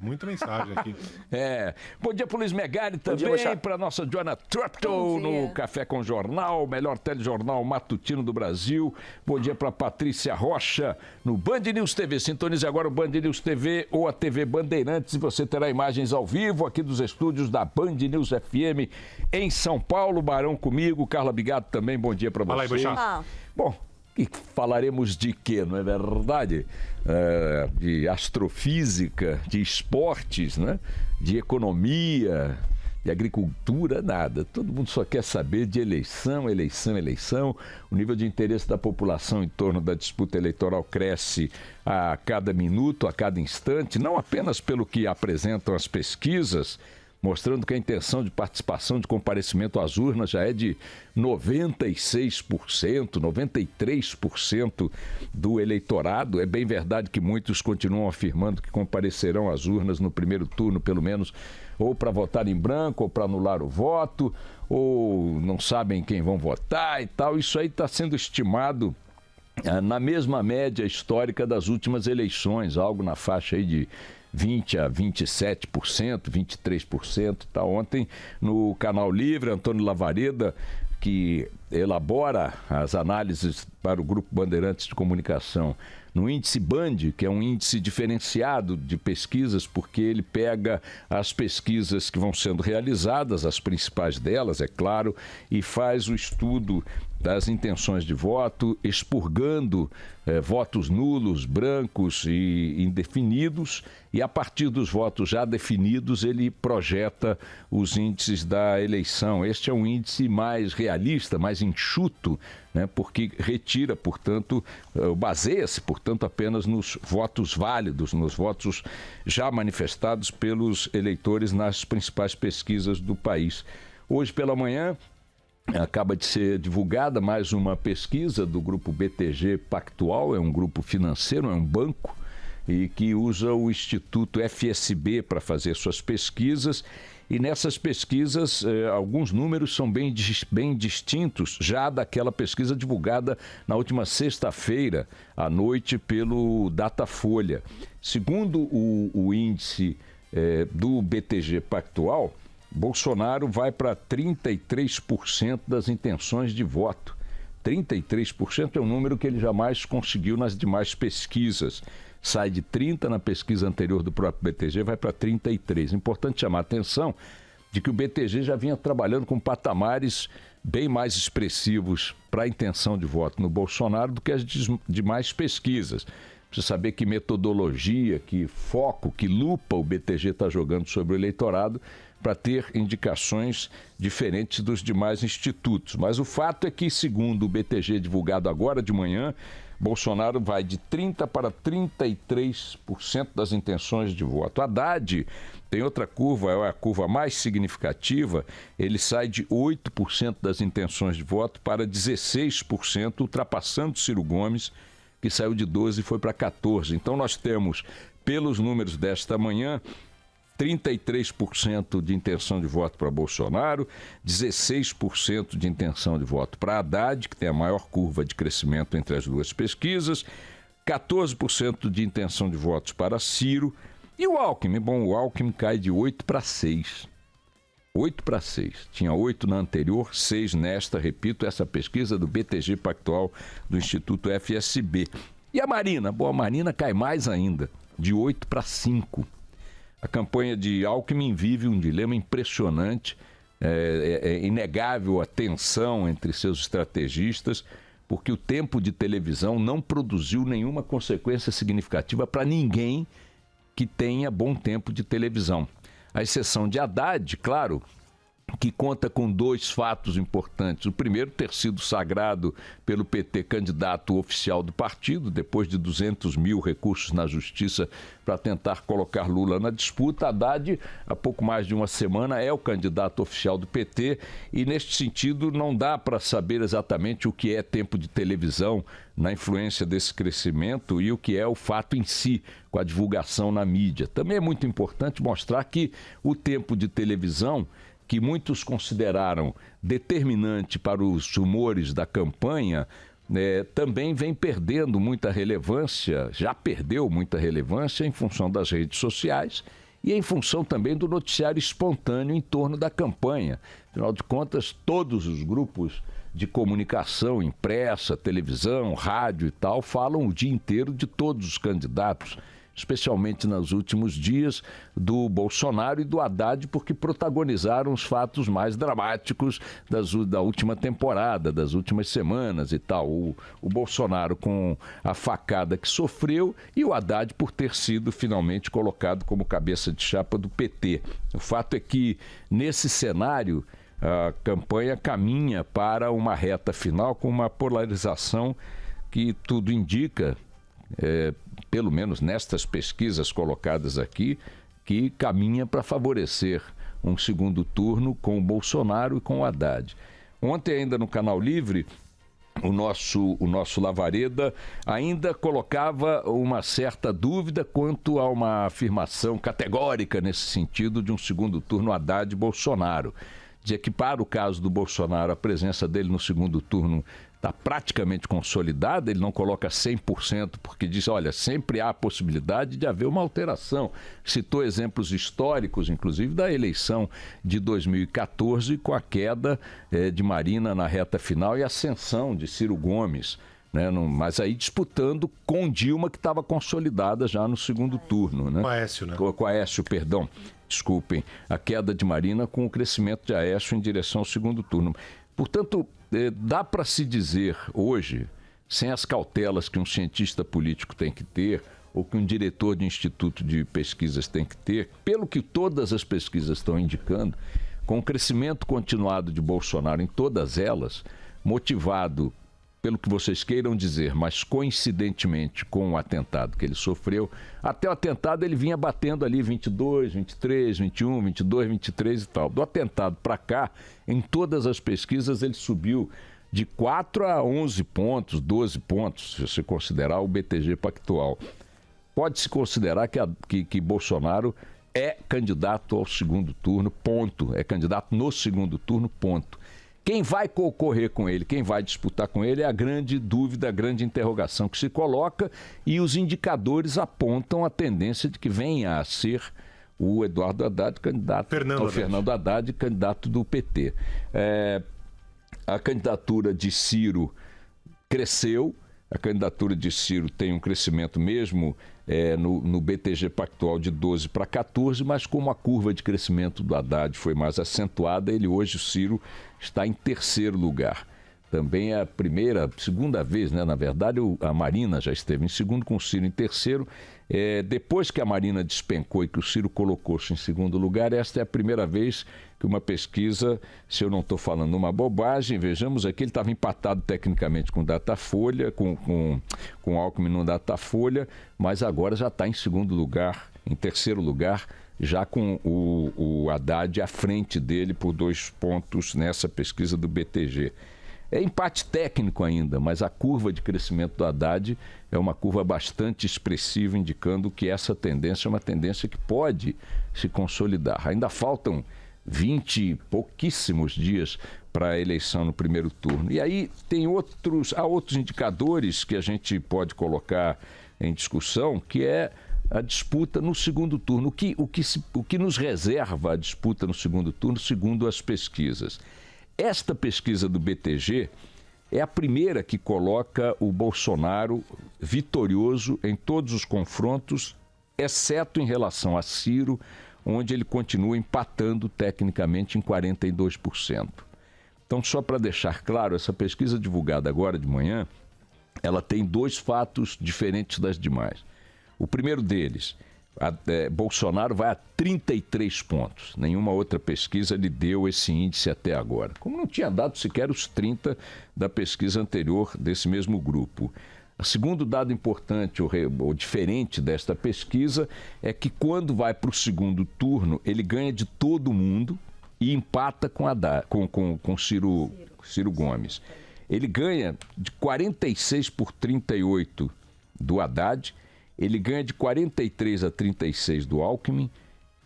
muita mensagem aqui. Bom dia pro Luiz Megali também, para nossa Joana Trupton no Café com Jornal, melhor telejornal matutino do Brasil. Bom dia para Patrícia Rocha no Band News TV. Sintonize agora o Band News TV ou a TV Bandeirantes e você terá imagens ao vivo aqui dos estúdios da Band News FM em São Paulo. Barão comigo, Carla Bigato também, bom dia para você. Fala aí, Bom, e falaremos de quê, não é verdade? De astrofísica, de esportes, né? De economia, de agricultura, nada. Todo mundo só quer saber de eleição, eleição, eleição. O nível de interesse da população em torno da disputa eleitoral cresce a cada minuto, a cada instante, não apenas pelo que apresentam as pesquisas, mostrando que a intenção de participação, de comparecimento às urnas já é de 96%, 93% do eleitorado. É bem verdade que muitos continuam afirmando que comparecerão às urnas no primeiro turno, pelo menos, ou para votar em branco, ou para anular o voto, ou não sabem quem vão votar e tal. Isso aí está sendo estimado na mesma média histórica das últimas eleições, algo na faixa aí de 20% a 27%, 23% e tal. Ontem, no Canal Livre, Antônio Lavareda, que elabora as análises para o Grupo Bandeirantes de Comunicação, no índice Band, que é um índice diferenciado de pesquisas, porque ele pega as pesquisas que vão sendo realizadas, as principais delas, é claro, e faz o estudo das intenções de voto, expurgando votos nulos, brancos e indefinidos, e a partir dos votos já definidos, ele projeta os índices da eleição. Este é um índice mais realista, mais enxuto, né, porque retira, portanto, baseia-se, portanto, apenas nos votos válidos, nos votos já manifestados pelos eleitores nas principais pesquisas do país. Hoje pela manhã, acaba de ser divulgada mais uma pesquisa do grupo BTG Pactual, é um grupo financeiro, é um banco, e que usa o Instituto FSB para fazer suas pesquisas. E nessas pesquisas, alguns números são bem distintos já daquela pesquisa divulgada na última sexta-feira à noite pelo Datafolha. Segundo o índice do BTG Pactual, Bolsonaro vai para 33% das intenções de voto. 33% é um número que ele jamais conseguiu nas demais pesquisas. Sai de 30% na pesquisa anterior do próprio BTG, vai para 33%. Importante chamar a atenção de que o BTG já vinha trabalhando com patamares bem mais expressivos para a intenção de voto no Bolsonaro do que as demais pesquisas. Precisa saber que metodologia, que foco, que lupa o BTG está jogando sobre o eleitorado para ter indicações diferentes dos demais institutos. Mas o fato é que, segundo o BTG divulgado agora de manhã, Bolsonaro vai de 30% para 33% das intenções de voto. Haddad tem outra curva, é a curva mais significativa, ele sai de 8% das intenções de voto para 16%, ultrapassando Ciro Gomes, que saiu de 12% e foi para 14%. Então nós temos, pelos números desta manhã, 33% de intenção de voto para Bolsonaro, 16% de intenção de voto para Haddad, que tem a maior curva de crescimento entre as duas pesquisas, 14% de intenção de votos para Ciro, e o Alckmin. Bom, o Alckmin cai de 8 para 6. 8 para 6. Tinha 8 na anterior, 6 nesta, repito, essa pesquisa do BTG Pactual do Instituto FSB. E a Marina? Bom, a Marina cai mais ainda, de 8 para 5. A campanha de Alckmin vive um dilema impressionante, é inegável a tensão entre seus estrategistas, porque o tempo de televisão não produziu nenhuma consequência significativa para ninguém que tenha bom tempo de televisão. À exceção de Haddad, claro, que conta com 2 fatos importantes. O primeiro, ter sido sagrado pelo PT candidato oficial do partido, depois de 200 mil recursos na justiça para tentar colocar Lula na disputa. Haddad, há pouco mais de uma semana, é o candidato oficial do PT e, neste sentido, não dá para saber exatamente o que é tempo de televisão na influência desse crescimento e o que é o fato em si, com a divulgação na mídia. Também é muito importante mostrar que o tempo de televisão, que muitos consideraram determinante para os rumores da campanha, também vem perdendo muita relevância, já perdeu muita relevância em função das redes sociais e em função também do noticiário espontâneo em torno da campanha. Afinal de contas, todos os grupos de comunicação, impressa, televisão, rádio e tal, falam o dia inteiro de todos os candidatos, especialmente nos últimos dias, do Bolsonaro e do Haddad, porque protagonizaram os fatos mais dramáticos da última temporada, das últimas semanas e tal. O Bolsonaro com a facada que sofreu e o Haddad por ter sido finalmente colocado como cabeça de chapa do PT. O fato é que, nesse cenário, a campanha caminha para uma reta final com uma polarização que tudo indica, pelo menos nestas pesquisas colocadas aqui, que caminha para favorecer um segundo turno com o Bolsonaro e com o Haddad. Ontem, ainda no Canal Livre, o nosso Lavareda ainda colocava uma certa dúvida quanto a uma afirmação categórica nesse sentido de um segundo turno Haddad e Bolsonaro. Dizia que, para o caso do Bolsonaro, a presença dele no segundo turno está praticamente consolidada. Ele não coloca 100%, porque diz, olha, sempre há a possibilidade de haver uma alteração. Citou exemplos históricos, inclusive, da eleição de 2014, com a queda de Marina na reta final e a ascensão de Ciro Gomes, né? Mas aí disputando com Dilma, que estava consolidada já no segundo turno. Né? Com Aécio, né? Com Aécio, perdão. Desculpem, a queda de Marina com o crescimento de Aécio em direção ao segundo turno. Portanto, dá para se dizer hoje, sem as cautelas que um cientista político tem que ter, ou que um diretor de instituto de pesquisas tem que ter, pelo que todas as pesquisas estão indicando, com o crescimento continuado de Bolsonaro em todas elas, motivado pelo que vocês queiram dizer, mas coincidentemente com o atentado que ele sofreu, até o atentado ele vinha batendo ali 22, 23, 21, 22, 23 e tal. Do atentado para cá, em todas as pesquisas ele subiu de 4 a 11 pontos, 12 pontos, se você considerar o BTG Pactual. Pode-se considerar que Bolsonaro é candidato ao segundo turno, ponto. É candidato no segundo turno, ponto. Quem vai concorrer com ele, quem vai disputar com ele é a grande dúvida, a grande interrogação que se coloca, e os indicadores apontam a tendência de que venha a ser o Eduardo Haddad candidato, Fernando Haddad, candidato do PT. A candidatura de Ciro cresceu, a candidatura de Ciro tem um crescimento mesmo no BTG Pactual de 12 para 14, mas como a curva de crescimento do Haddad foi mais acentuada, o Ciro está em terceiro lugar. Também é a segunda vez, né? Na verdade, a Marina já esteve em segundo, com o Ciro em terceiro. Depois que a Marina despencou e que o Ciro colocou-se em segundo lugar, esta é a primeira vez que uma pesquisa, se eu não estou falando uma bobagem, vejamos aqui, ele estava empatado tecnicamente com o Datafolha, com Alckmin no Datafolha, mas agora já está em segundo lugar, em terceiro lugar, já com o Haddad à frente dele por 2 pontos nessa pesquisa do BTG. É empate técnico ainda, mas a curva de crescimento do Haddad é uma curva bastante expressiva, indicando que essa tendência é uma tendência que pode se consolidar. Ainda faltam 20 e pouquíssimos dias para a eleição no primeiro turno. E aí há outros indicadores que a gente pode colocar em discussão, que é a disputa no segundo turno. O que nos reserva a disputa no segundo turno, segundo as pesquisas? Esta pesquisa do BTG é a primeira que coloca o Bolsonaro vitorioso em todos os confrontos, exceto em relação a Ciro, onde ele continua empatando tecnicamente em 42%. Então, só para deixar claro, essa pesquisa divulgada agora de manhã, ela tem 2 fatos diferentes das demais. O primeiro deles, Bolsonaro vai a 33 pontos. Nenhuma outra pesquisa lhe deu esse índice até agora. Como não tinha dado sequer os 30 da pesquisa anterior desse mesmo grupo. O segundo dado importante ou diferente desta pesquisa é que quando vai para o segundo turno, ele ganha de todo mundo e empata com Ciro Gomes. Ele ganha de 46 por 38 do Haddad, ele ganha de 43 a 36 do Alckmin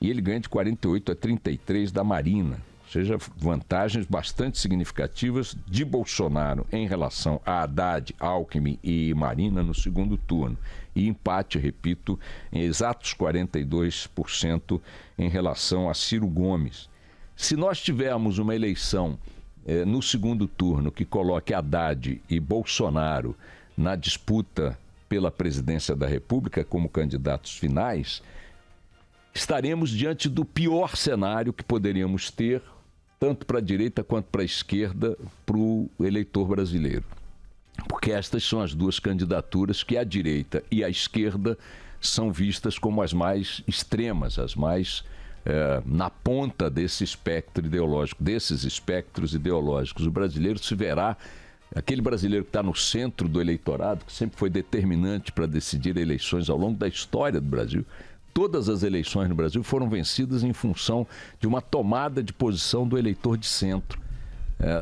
e ele ganha de 48 a 33 da Marina. Ou seja, vantagens bastante significativas de Bolsonaro em relação a Haddad, Alckmin e Marina no segundo turno. E empate, repito, em exatos 42% em relação a Ciro Gomes. Se nós tivermos uma eleição no segundo turno que coloque Haddad e Bolsonaro na disputa pela presidência da República como candidatos finais, estaremos diante do pior cenário que poderíamos ter, tanto para a direita quanto para a esquerda, para o eleitor brasileiro. Porque estas são as duas candidaturas que a direita e a esquerda são vistas como as mais extremas, as mais na ponta desse espectro ideológico, desses espectros ideológicos. O brasileiro se verá, aquele brasileiro que está no centro do eleitorado, que sempre foi determinante para decidir eleições ao longo da história do Brasil. Todas as eleições no Brasil foram vencidas em função de uma tomada de posição do eleitor de centro.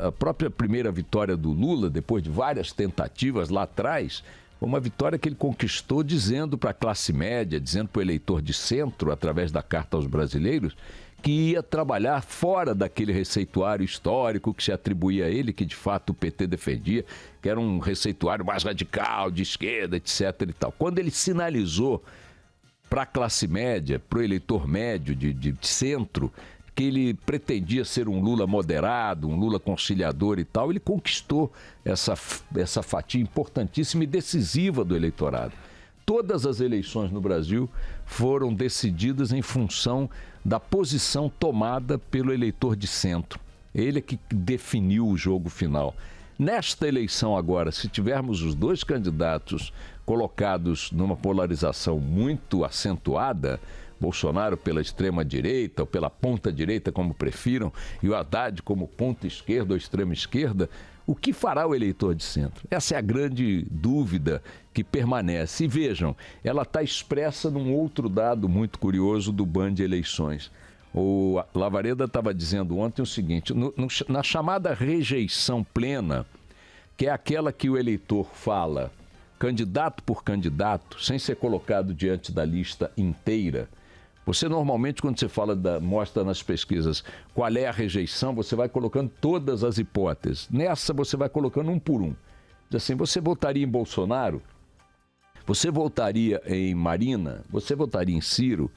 A própria primeira vitória do Lula, depois de várias tentativas lá atrás, foi uma vitória que ele conquistou dizendo para a classe média, dizendo para o eleitor de centro, através da Carta aos Brasileiros, que ia trabalhar fora daquele receituário histórico que se atribuía a ele, que de fato o PT defendia, que era um receituário mais radical, de esquerda, etc. e tal. Quando ele sinalizou para a classe média, para o eleitor médio de centro, que ele pretendia ser um Lula moderado, um Lula conciliador e tal, ele conquistou essa fatia importantíssima e decisiva do eleitorado. Todas as eleições no Brasil foram decididas em função da posição tomada pelo eleitor de centro. Ele é que definiu o jogo final. Nesta eleição agora, se tivermos os dois candidatos colocados numa polarização muito acentuada, Bolsonaro pela extrema-direita ou pela ponta-direita, como prefiram, e o Haddad como ponta-esquerda ou extrema-esquerda, o que fará o eleitor de centro? Essa é a grande dúvida que permanece. E vejam, ela está expressa num outro dado muito curioso do Band Eleições. O Lavareda estava dizendo ontem o seguinte, na chamada rejeição plena, que é aquela que o eleitor fala candidato por candidato, sem ser colocado diante da lista inteira. Você normalmente, quando você mostra nas pesquisas qual é a rejeição, você vai colocando todas as hipóteses. Nessa você vai colocando um por um. Diz assim, você votaria em Bolsonaro? Você votaria em Marina? Você votaria em Ciro?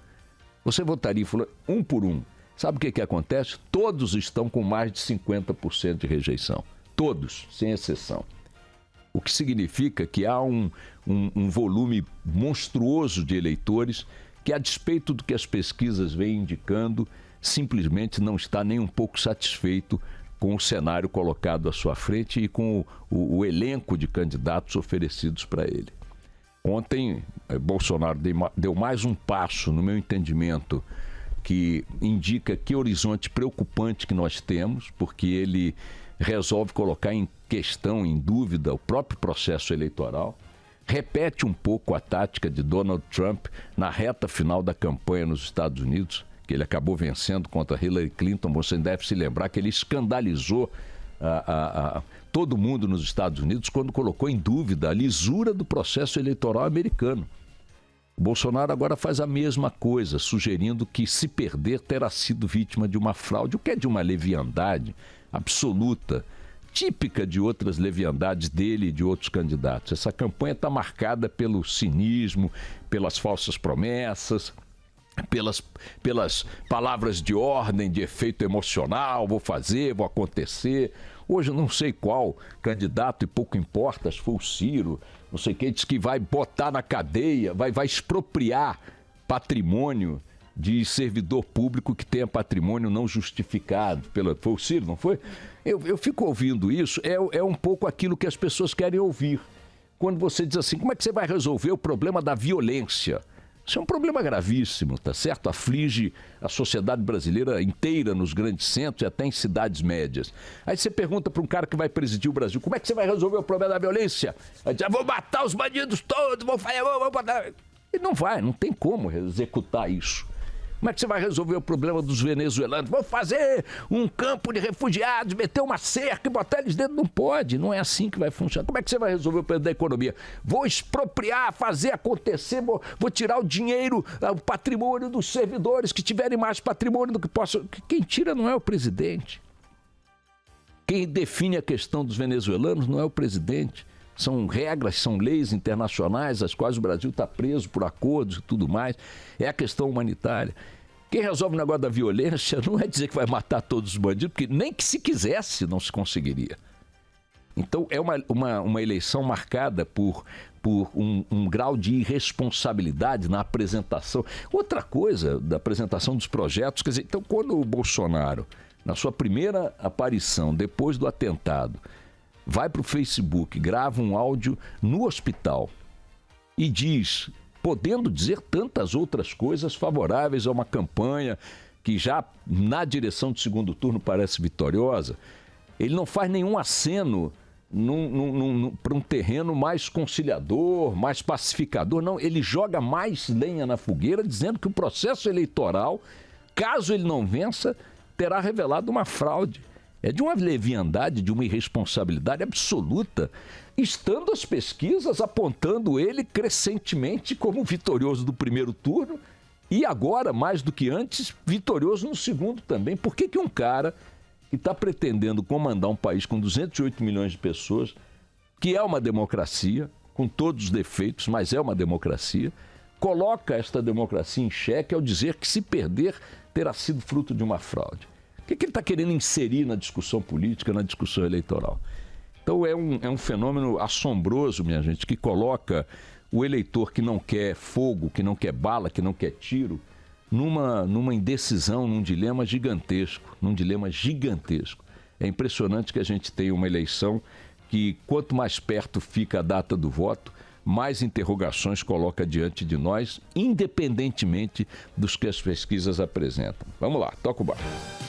Você votaria em fulano? Um por um. Sabe o que acontece? Todos estão com mais de 50% de rejeição. Todos, sem exceção. O que significa que há um volume monstruoso de eleitores que, a despeito do que as pesquisas vêm indicando, simplesmente não está nem um pouco satisfeito com o cenário colocado à sua frente e com o elenco de candidatos oferecidos para ele. Ontem, Bolsonaro deu mais um passo, no meu entendimento, que indica que horizonte preocupante que nós temos, porque ele resolve colocar em questão, em dúvida, o próprio processo eleitoral. Repete um pouco a tática de Donald Trump na reta final da campanha nos Estados Unidos, que ele acabou vencendo contra Hillary Clinton. Você deve se lembrar que ele escandalizou todo mundo nos Estados Unidos quando colocou em dúvida a lisura do processo eleitoral americano. O Bolsonaro agora faz a mesma coisa, sugerindo que, se perder, terá sido vítima de uma fraude, o que é de uma leviandade absoluta, típica de outras leviandades dele e de outros candidatos. Essa campanha está marcada pelo cinismo, pelas falsas promessas, pelas palavras de ordem, de efeito emocional, vou fazer, vou acontecer. Hoje eu não sei qual candidato, e pouco importa, se for o Ciro, não sei quem, diz que vai botar na cadeia, vai expropriar patrimônio de servidor público que tenha patrimônio não justificado. Foi o Ciro, não foi? Eu fico ouvindo isso, é um pouco aquilo que as pessoas querem ouvir. Quando você diz assim, como é que você vai resolver o problema da violência? Isso é um problema gravíssimo, tá certo? Aflige a sociedade brasileira inteira nos grandes centros e até em cidades médias. Aí você pergunta para um cara que vai presidir o Brasil, como é que você vai resolver o problema da violência? Aí diz, vou matar os bandidos todos, vou botar... E não tem como executar isso. Como é que você vai resolver o problema dos venezuelanos? Vou fazer um campo de refugiados, meter uma cerca e botar eles dentro? Não pode, não é assim que vai funcionar. Como é que você vai resolver o problema da economia? Vou expropriar, fazer acontecer, vou tirar o dinheiro, o patrimônio dos servidores que tiverem mais patrimônio do que possam. Quem tira não é o presidente. Quem define a questão dos venezuelanos não é o presidente. São regras, são leis internacionais, às quais o Brasil está preso por acordos e tudo mais. É a questão humanitária. Quem resolve o negócio da violência não é dizer que vai matar todos os bandidos, porque nem que se quisesse não se conseguiria. Então é uma eleição marcada por um grau de irresponsabilidade na apresentação. Outra coisa da apresentação dos projetos, quer dizer, então quando o Bolsonaro, na sua primeira aparição depois do atentado, vai para o Facebook, grava um áudio no hospital e diz, podendo dizer tantas outras coisas favoráveis a uma campanha que já na direção do segundo turno parece vitoriosa, ele não faz nenhum aceno para um terreno mais conciliador, mais pacificador. Não, ele joga mais lenha na fogueira, dizendo que o processo eleitoral, caso ele não vença, terá revelado uma fraude. É de uma leviandade, de uma irresponsabilidade absoluta, estando as pesquisas apontando ele crescentemente como vitorioso do primeiro turno e agora, mais do que antes, vitorioso no segundo também. Por que um cara que está pretendendo comandar um país com 208 milhões de pessoas, que é uma democracia, com todos os defeitos, mas é uma democracia, coloca esta democracia em xeque ao dizer que, se perder, terá sido fruto de uma fraude? O que ele está querendo inserir na discussão política, na discussão eleitoral? Então é um fenômeno assombroso, minha gente, que coloca o eleitor que não quer fogo, que não quer bala, que não quer tiro, numa indecisão, num dilema gigantesco, É impressionante que a gente tenha uma eleição que, quanto mais perto fica a data do voto, mais interrogações coloca diante de nós, independentemente dos que as pesquisas apresentam. Vamos lá, toca o barco.